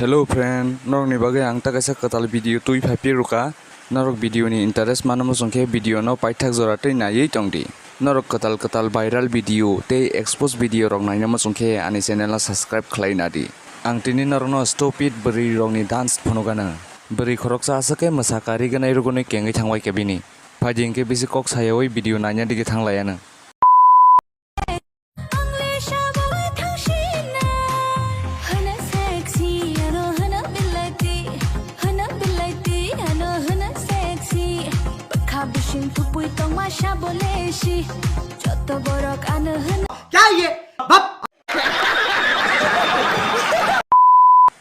Hello friend, norok ni bagai ang ta kaisa katal video tui phapi ruka. Norok video ni interest manamo songke video no paithak jorate na yei tongdi. Norok katal viral video te expose video rok nainamo songke ani channel subscribe khlai nadi. Ang tini norno stupid beri rok ni dance phonogana. Beri khoroksa asake masakari ganai rugoni kengai thangwai kebini. Phajingke bisi kok sayoi video nanya dige thanglayana. क्या ये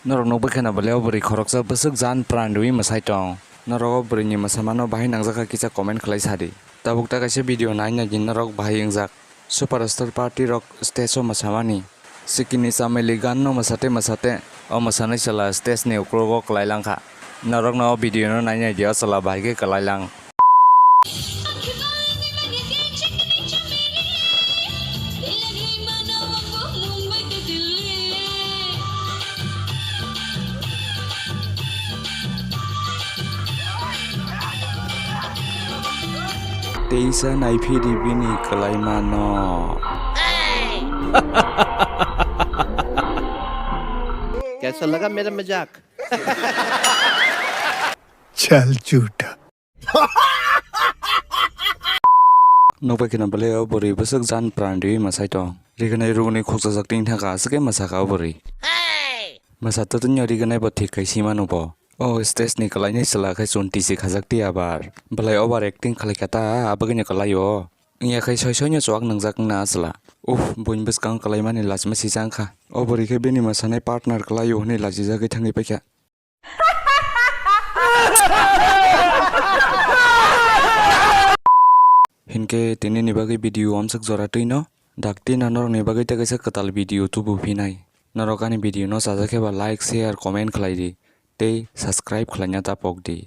Norok no bakana baleo beri khoroksa besuk jan prandui masai tong. Norok beri ni masamano bahai nangjaka kisa comment khlai sadi. Tabuk ta kaise video naina jin norok bahai engjak. Superstar party rock stage o masamani. Sikini sameli gan no masate o masane sala stage ne ukrogo klailangkha. Norok no video no naina dia sala bahai ke klailang. Teisa naipi di bini kelai mano. कैसा लगा मेरा मजाक चल झूठा Nokpa kina baleo beri besuk jan prandui masai tong. Riganai rugni khoksa jakting thaka asake masaka beri. Masato tunya riganai bo thik kaisi manubo. Oh stage ni kalai ni sala khai chunti si khajakti abar. Balai over acting khalai kata abagnya kalai yo. Iya khai soisonya chuak nangjak na asla. Boin bes kang kalai mani lachma si jangkha. O beri khai beni masane partner kalai yo ni lachi jagai thangi pakya. Hinke tini ni bagai video amsak zoratui no. Dakti na norok ni bagai ta kaisa katal video tu bupinai. Norokani video no sajake ba like share comment khlai di. Te subscribe khlanya ta pok di.